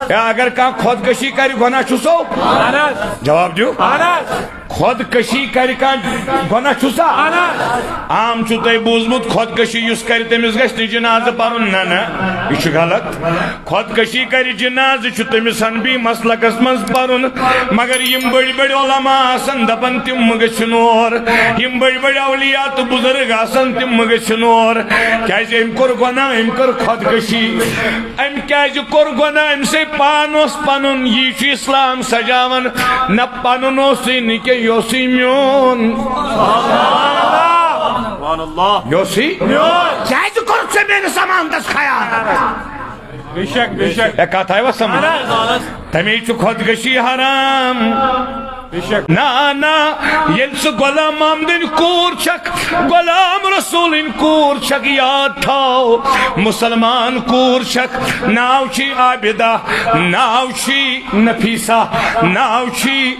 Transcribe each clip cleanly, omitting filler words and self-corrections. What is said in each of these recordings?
یا اگر کان خودکشی کر گناہ چھسو جواب دیو خودکشی کر کان گناہ چھسا عام چھو تے بوزمت خودکشی یس کر تمس گژھِ نہٕ جنازٕ پرن نہ یہ چھ غلط خودکشی کر جنازٕ چھُ تمس حنبی مسلکس منز پرن مگر یم بڑی بڑی علماء آسن دپن تم گژھن اور یم بڑی بڑی اولیاء تو بزرگ آسن تم گژھن اور کیاز ام کور گناہ ام کر خودکشی ام کیاز کور گناہ ام سے پان اوس پنن یہ چھ اسلام سجاون نہ پنن اوسٕے نہ کہ یوسی میون یوسی کیاز کور ژےٚ میٲنِس امانتس خیال کتھ آئی سمجھ تمی چھ خودکشی حرام نا نا یل سہ غلام محمدن کور چھک غلام رسولن کور چھک یاد تھاو مسلمان کور چھک ناو چھی عابدہ ناو چھی نفیسہ ناو چھی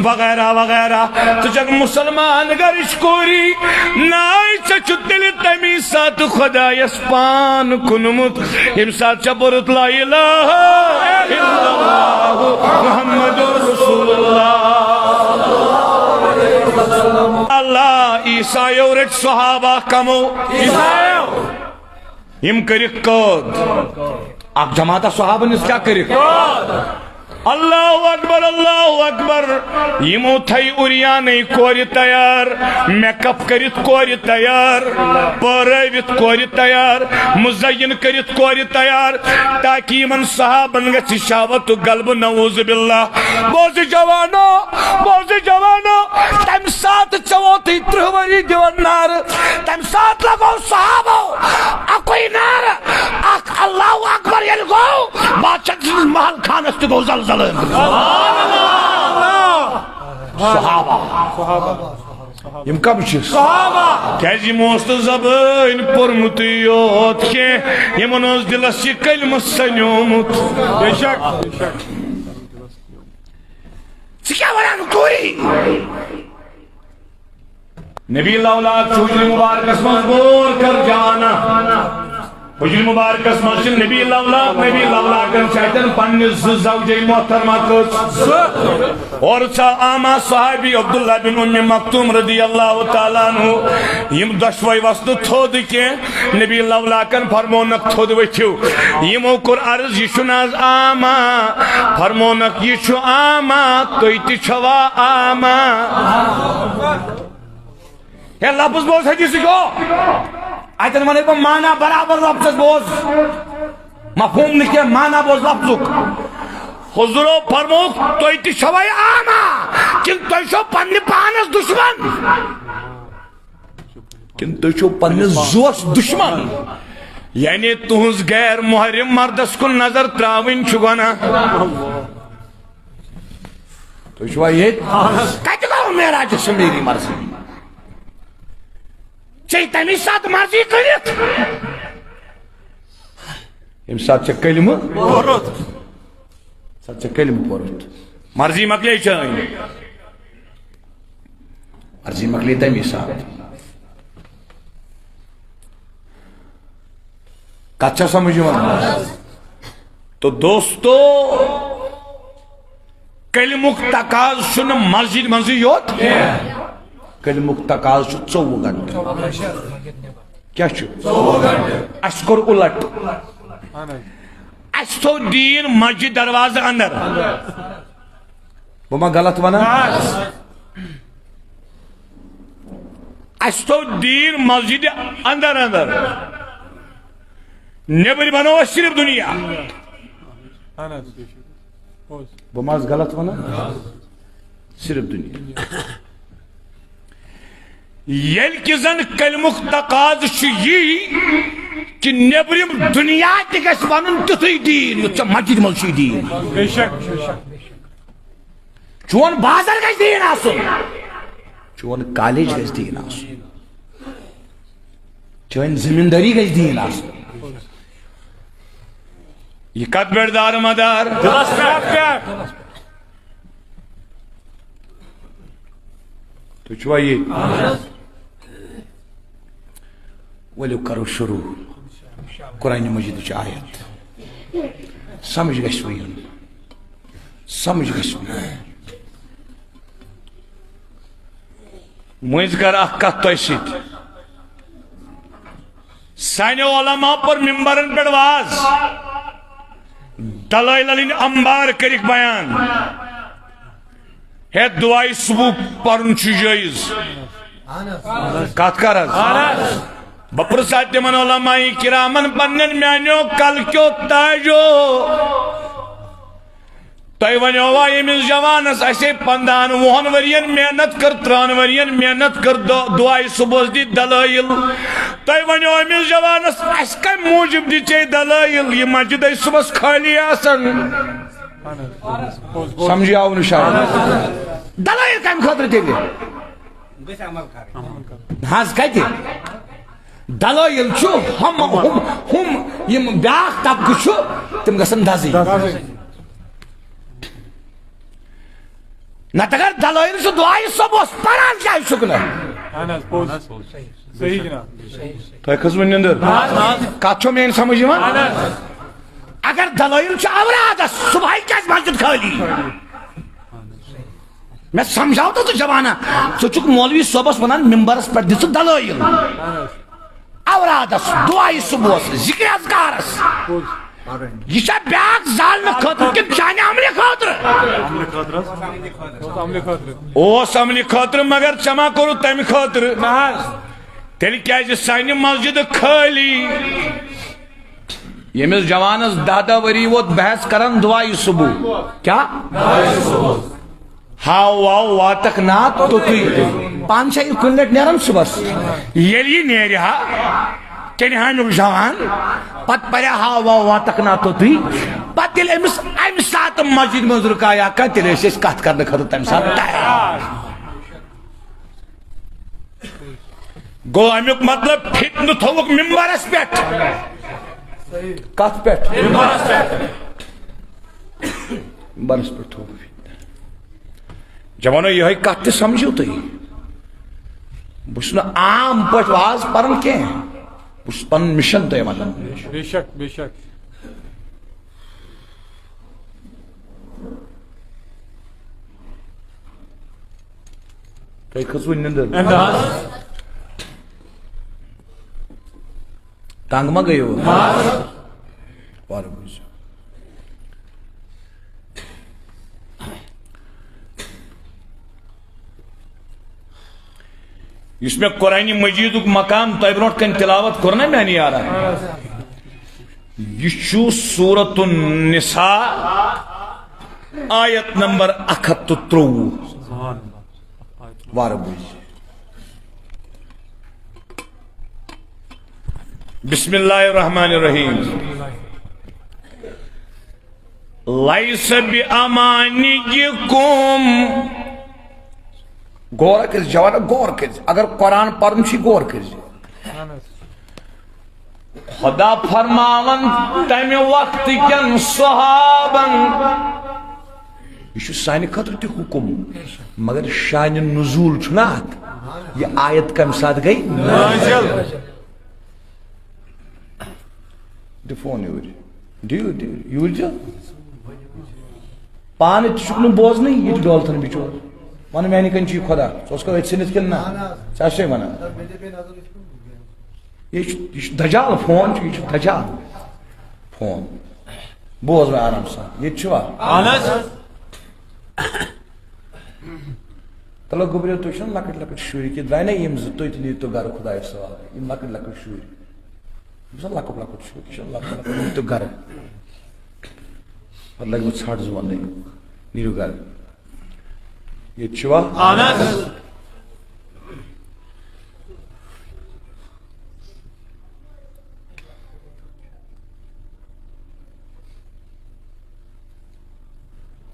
وغیرہ وغیرہ تو جگ مسلمان گرش کوری نائی چھ دل تمی ساتھ خدا یسپان کنمت ام ساتھ چبرت لا الہ الا اللہ محمد رسول اللہ اللہ عیسائیو رٹ صحابہ کمو یم کرک قد اک جماعت صحابہ نس کیا کرک اللہ اکبر یمو تھئی اریانے کور تیار میک اپ کرت کور تیار پروت کور تیار مزین کرت کور تیار تاکہ یمن صحابن گژھِ شہوت غلب نعوذ باللہ بوز جوانو تم سات چوتھی 30 وری دیون نار تم سات لگو صحابو اکوئی نار اک اللہ اکبر یل گو بادشاہ محل خانس تہ گو زلزلہ صحابہ یم کب چھ صحابہ کیازِ یمو اوس نہٕ زبٲنۍ پوٚرمُتٕے یوت کینٛہہ یمن اوس دلس یہِ کلمہٕ سنیومُت بے شک ژٕ کیٛاہ ونان کوری نبی اللہ اولاد حجر مبارکس منٛز غور کر جانا حجر مبارکس منٛز چھِ نبی اللہ اولادن چاہتن پننس زوجے محترمہ کٔژ اور چھا آما صحابی عبداللہ بن ام مکتوم رضی اللہ تعالیٰ عنہ یم دشوئی وسط تھود کے نبی اللہ اولادن فرمونک تھود وچھو یمو کور عرض یہ چھُ ناز آما فرمونک یہ چھُ آما تُہۍ تہِ چھوا آما ہے لفظ بوز حدیث گو آیتن ونے کو مانا برابر لفظ بوز مفہوم نکے مانا بوز لفظک حضورو فرموک توی تی شوائی آما کن توی شو پنی پانس دشمن کن توی شو پنی زوس دشمن یعنی تہنز غیر محرم مردس کن نظر تراوین چھگونا توی شوائی یہ کہتے گو میرا جسم میری مرضی چاہی تمی ساتھ مرضی کرت ام ساتھ چا کلمہ پورت ساتھ چا کلمہ پورت مرضی مکلی چاہیے مرضی مکلی تمی ساتھ کچھا سمجھو تو دوستو کلمک تقاض شن مسجد منزی یوت کلمک تقاض چھُ 24 گھنٹہ کیا چھُ 24 گھنٹہ اس کور الٹ اس تو دین مسجد دروازہ اندر وہ ما غلط ونا اس تو دین مسجد اندر نیبر بنو صرف دنیا وہ ما غلط ونا صرف دنیا یل کی زن کلمک تقاض یہ کہ نیبرم دنیا تہ گژھِ ونُن تیُتھُے دین یُتھ ژےٚ مسجد منٛز چھُے دین چون بازر گژھِ دین آسُن چون کالج گژھِ دین آسُن چون زمینداری گژھِ دین آسُن یہ کتھ پٮ۪ٹھ دار مدار تُہۍ چھُوا ییٚتہِ ولو کرو شروع قرآن مجید آیت سمجھ گژھِ وۄنۍ یُن سمجھ گژھِ وۄنۍ یُن مٔنٛزۍ کر اکھ کتھ تۄہہِ سۭتۍ سانیو علماء پر ممبرن پٮ۪ٹھ واز دلائل انبار کرک بیان ہے دعائی صبح پرن چھ جائز کت کر بپرسات تمن علماء کرامن پنن میانیو کل کیو تاجو تۄہہِ ونیوا ییٚمِس جوانس اسے 15 وُہن ورین محنت کر 3 ورین محنت کر دعائی صبح دی دلائل تۄہہِ ونیو أمِس جوانس اسہِ کمہِ موٗجوٗب دِژے دلائل یہِ مسجد صبح خٲلی آسان سمجھی آو نشان دلائل کمہِ خٲطرٕ تیٚلہِ حظ کتہِ دلائل چھُ ہُم یِم بیٛاکھ طبقہٕ چھُ تِم گژھن دزٕنۍ نت اگر دلائل سے دعائی صبح پران کیا شکل ہے تو کس ون اندر کات چھو میں سمجھ اگر دلائل سے اوراد صبح کیا مسجد خالی میں سمجھاؤ تو جوانا سو چک مولوی صبح ونان ممبرس پر دس دلائل اوراد دعائی صبح ذکر اذکارس یہ چھا بیاک زالن خاطر کن چانہ عملی خاطر اوس عملی خاطر مگر چما کرو تم خاطر تیل کیا سانہ مسجد خالی یمس جوانس 10 وری ووت بحث کرن دعائی صبح کیا ہاو واو واتک نات تو پان شاہ کن لٹ نیرن صبح یلی نیرہ تیل ہامیک جوان پت پریا ہاو واو واتک نات تو پت تیل امس ام سات مسجد من رکایا کا تیل اس کت کرنے خاطر تم سات تیار گو امیک مطلب فتنہ تھوک ممبرس پیٹھ کت پیٹھ ممبرس پیٹھ تھوک جوانو یہ کت سمجھو تھی بس عام پٹ واز پرن کی بس پن مشن تو مطلب بے شک بے شک تُہۍ کھٔژوٕ نِنٛدٕر تنگ ما گٔیو وارٕ بوٗزِو یُس مےٚ قرآنِ مجیدُک مقام تۄہہِ برونٛٹھ کَنہِ تِلاوت کوٚر نا میانہِ یارا یہِ چھُ سورۃ النساء آیت نمبر 123 وارٕ بوٗزِو بسم اللہ الرحمن الرحیم لیس بأمانیکم غور کر جوانا غور کر اگر قرآن پڑھن چھ غور کر خدا فرماون تمہ وقت کن صحابن یہ سانہ خاطر تہ حکم مگر شان نزول چھنا یہ آیت کم ساتھ گئی نازل دی فون یور دیو یور جو پان چھ بوزن یہ ڈولتن بچور ون میانہ کن چھ خدا ثس کو اتسنت کن نا چھ ونان یہ دجال فون یہ دجال فون بوز میں آرام سان یہ چھوا تلو گبریو تو چھن لکٹ لکٹ شوری کی درائے نا یم زتو اتنی تو گھر خدا سوال یم لکٹ لکٹ شوری بس لکٹ لکٹ شوری چھن لکٹ لکٹ تو گھر پتہ لگ وہ ژھٹ زوان نہیں نیرو گھر یہ چھوا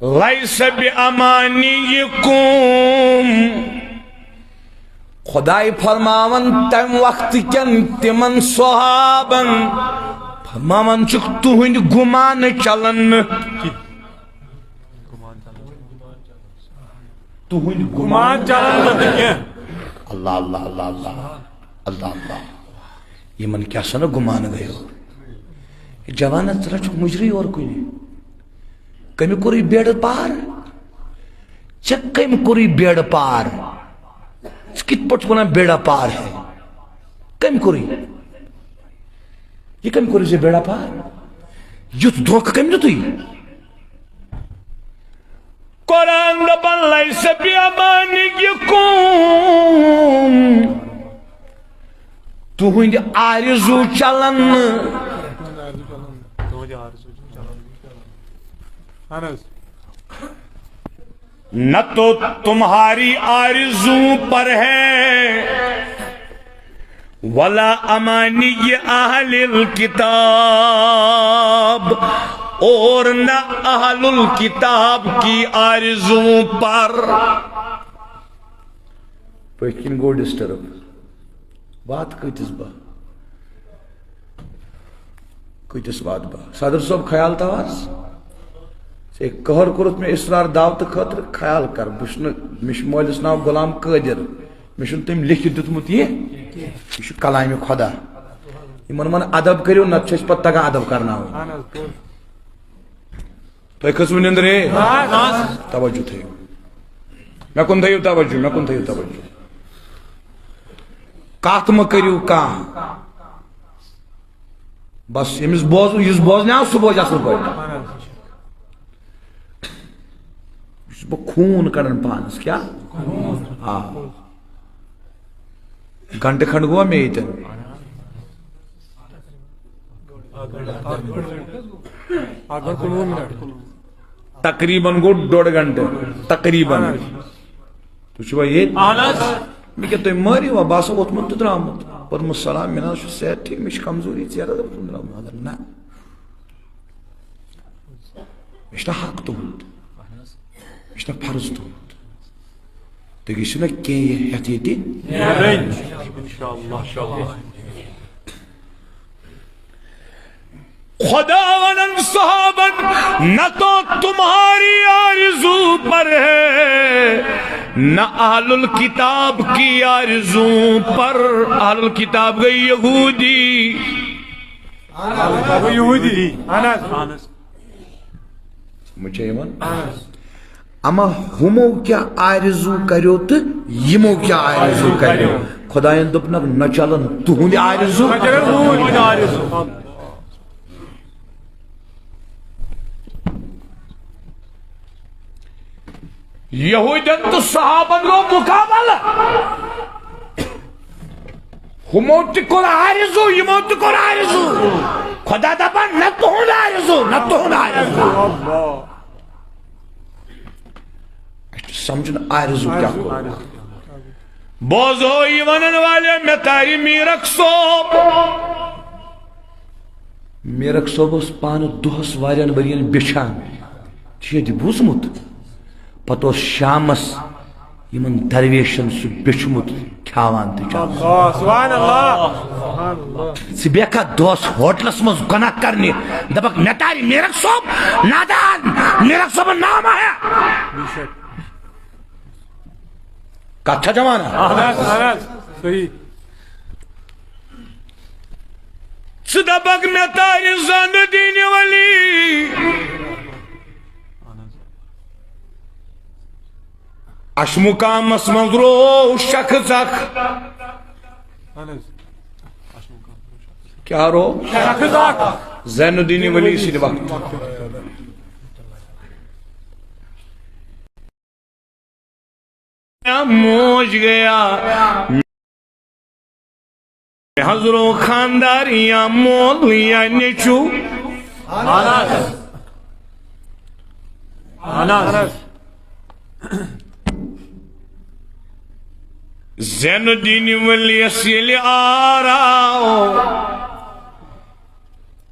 لیس بأمانیکم خدای فرماون تم وقت کن تمن صحابن فرماون چک تہند گمان چلن تہند گمان چلن اللہ اللہ اللہ اللہ اللہ اللہ یمن کیا سن گمان گیو جوان ثر مجری اور کن کمی کوری بیڑ پار کم کوری بیڑ پار کت پٹ ونان بیڑا پار ہے کم کوری یہ کم کوری سے بیڑا پار یت دھوکہ کم دیتوی قرآن دپان لیس بیامانیکم تہنٛدِ آرزو چلن نہ تو تمہاری آرزو پر ہے ولا امانی اہل الکتاب اور نہ اہل الکتاب کی آرزو پر پٔتھۍ گو ڈسٹرب بات کتس با کتس بات با صدر صاحب خیال تاواز قہر کورت میں اسرار دعوت خاطر خیال کر مش مولس ناو غلام قادر مشن تم لکھ دیتمت یہ کلام خدا یمن من ادب کرو نت چھس پتہ تگان ادب کرناو تُہۍ کھسوٕ نندرے توجہ تھٲیِو مےٚ کُن تھٲیِو توجہ مےٚ کُن تھٲیِو توجہ کتھ مہ کٔرِو کانٛہہ بس ییٚمِس بوز یُس بوزنہِ آو سُہ بوزِ اصل پٲٹھۍ خون کڑن پانس کیا گھنٹے کھنڈ گوا میں یتن تقریباً گو 1.5 گھنٹے تقریباً تو چھو یہ میں کیا تو ماری و باسا وطمت تو درامت پر مسلام میں ناش صحت ٹھیک مش کمزوری زیادہ دب درامت نا مشتا حق تو مشتا فرض تو تو کسی نا کی حتیتی خدا ونن صحابن نہ تو تمہاری آرزو پر ہے نہ اہل الکتاب کی آرزو پر اہل الکتاب گئی یہودی مجھے ایمان اما ہمو کیا آرزو کریو تو یمو کیا آرزو کریو خدایان دپنک نہ چلن تہند آرزو یہودین تو صحابن رو مقابلہ ہمو تکر آرزو یمو تکر آرزو خدا دپن نہ تہند آرزو نہ تہند آرزو سمجھن آرزو کیا بوزو یہ ونن والے میں تاری میرک صوب میرک صوب اس پان دوہس واریان برین بچھان چیئے دی بوزمت پتو شامس یمن درویشن سو بچمت کھاوان تی چاہتا سبحان اللہ سبیکا دوست ہوٹلس مز گناہ کرنی دبک نتاری میرک صوب نادان میرک صوب نام آیا کچھا جمانا صحیح صدبک نتاری زند دین ولی اشمکام اسمند رو شک زک کیا رو شک زک زین الدین ولی اسی وقت موج گیا حضرو خاندار یا مول یا نیچو زین الدین ولی اصیل آراؤ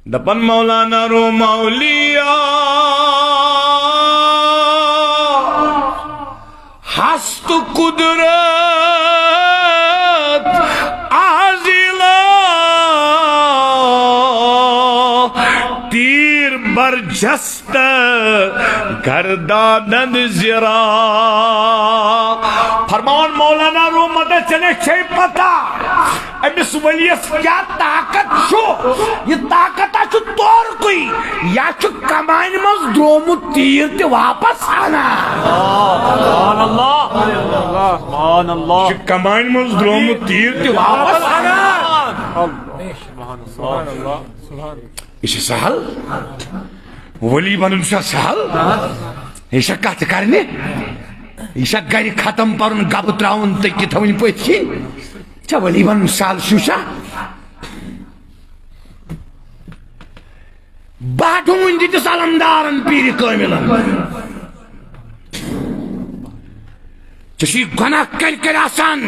دپن مولانا رو مولیہ ہست قدرت عازلہ تیر برجست گردانند زرا فرمان مولانا رو مدد چلے چھے پتا امس ولیس کیا طاقت چھو یہ طاقت چھو طور کوئی یا چھو کمائن مز درومت تیر تی واپس آنا سبحان اللہ سبحان اللہ چھو کمائن مز درومت تیر تی واپس آنا سبحان اللہ یہ سہل ولی بنن سہل یہ کت کرنے یہ گر ختم پرن گب تراؤن تکی تھوین پت کن ولی بن سہل شوشا باٹون دتس علمدارن پیر کاملن چی گناہ کر آسان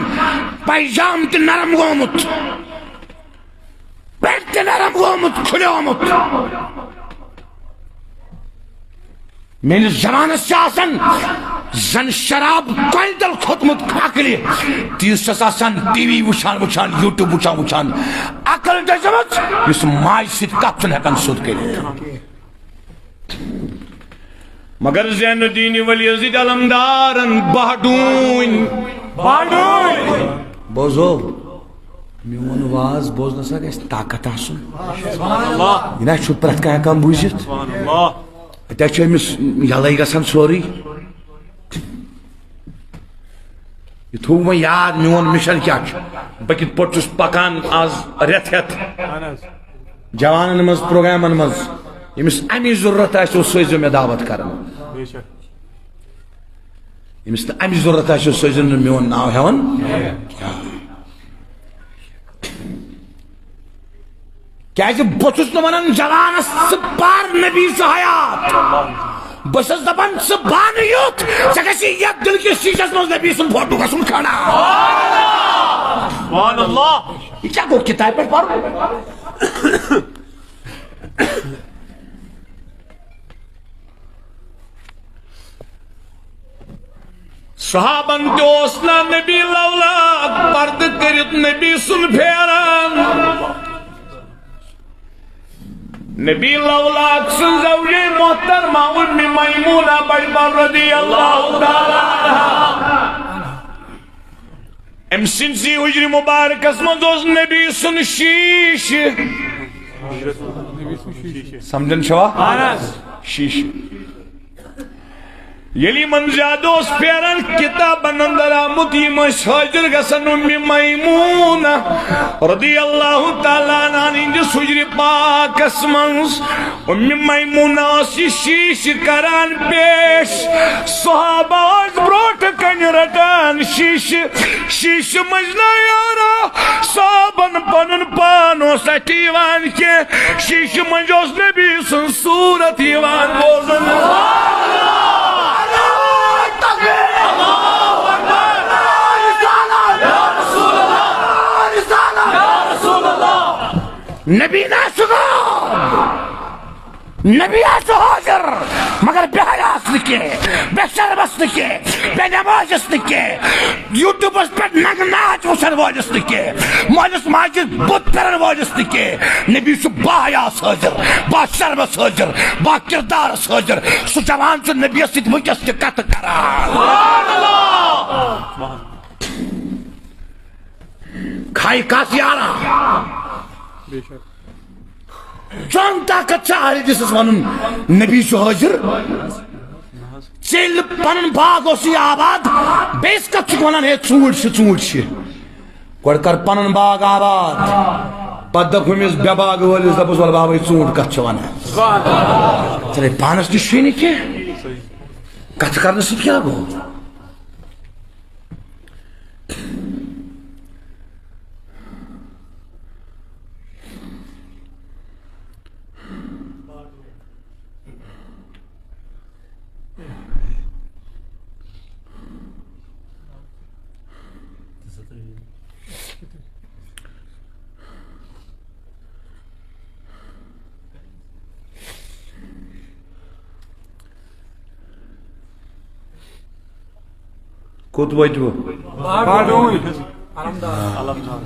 پیجام تی نرم گومت پیٹ تی نرم گومت کھلیومت میرے زمانہ سے آسان زن شراب کوئنٹل کھوتمت کھاکلی تیس آسان ٹی وی وچھان وچھان یوٹیوب وچھان وچھان عقل دزمت یس ماج سیت کپچن ہکن سود کری مگر زین الدین ولی عزیز علمدارن بہڈون بوزو میون واز بوزن سا گیس طاقت آسن یہ نا چھو پرت کا ہکن بوزت اتنا امس یلائی گژھان سوری یہ تھو میں یاد میون مشن کیا بہ کت پٲٹھۍ چھُس پکان آز رٮ۪تھ ہٮ۪تھ جوانن مز پروگرامن مز ییٚمِس امی ضرورت آسہِ سوزیو مےٚ دعوت کران ییٚمِس نہٕ امی ضرورت آسہِ سوزیو نہٕ میون ناو ہٮ۪وان کیازِ بہٕ چھُس نہٕ ونان جوانس ژٕ پر نبی چھُ حیات بہٕ چھُس دپان ژٕ بن یُتھ ژےٚ گژھی یتھ دل کِس شیٖشس منٛز نبی سُنٛد فوٹو گژھُن کھڑا سبحان اللہ یہ کیا گو کتاب پہ پڑھ صحابن دوسنا نبی لولاد پرد کرت نبی سن پھیران نبی لولاد سن زوجی محترمہ ام میمونہ بڑبر رضی اللہ تعالیٰ عنہ ام سنسی حجر مبارک اسمد اس نبی سن شیش سمجھن شوا شیش یلی من زیادہ اس پیران کتابن اندر آمد یہ حاضر گسن ام میمونہ رضی اللہ تعالیٰ عنہ جس حجر پاک اسمنس ام میمونہ اسی شیش کران پیش صحابہ آج بروٹ کن رٹان شیش مجنا یارا صحابن پنن پانو سٹیوان کے شیش مجوز نبی سن صورت یوان بوزن نبی ناشدہ نبی آسو حاضر مگر بے حیاس نکے بے شربس نکے بے نمازس نکے یوٹیوبس پر نگ ناچ وچھن واجس نکے مالس ماجد بت پرن واجس نکے نبی سو با حیاس حاضر با شربس حاضر با کردارس حاضر سو جوان سو نبی سید وکس کت کران کھائی کاس یارا جان طاقت چاہے جس ونن نبی چھُ حاضر چیل پنن باغ اوسی آباد بیس کت چھُ ونان ہے ژوٗنٛٹھۍ چھِ گۄڈٕ کر پنن باغ آباد پتہٕ دپ ہُمِس بے باغ وٲلِس دپُس وَلہٕ بابا ژوٗنٛٹھ کتھ چھِ ونان ژےٚ لے پانس نِش چھُے نہٕ کینٛہہ کتھ کرنہٕ سۭتۍ کیٛاہ گوٚو کوٚت وٲتوٕ علمدار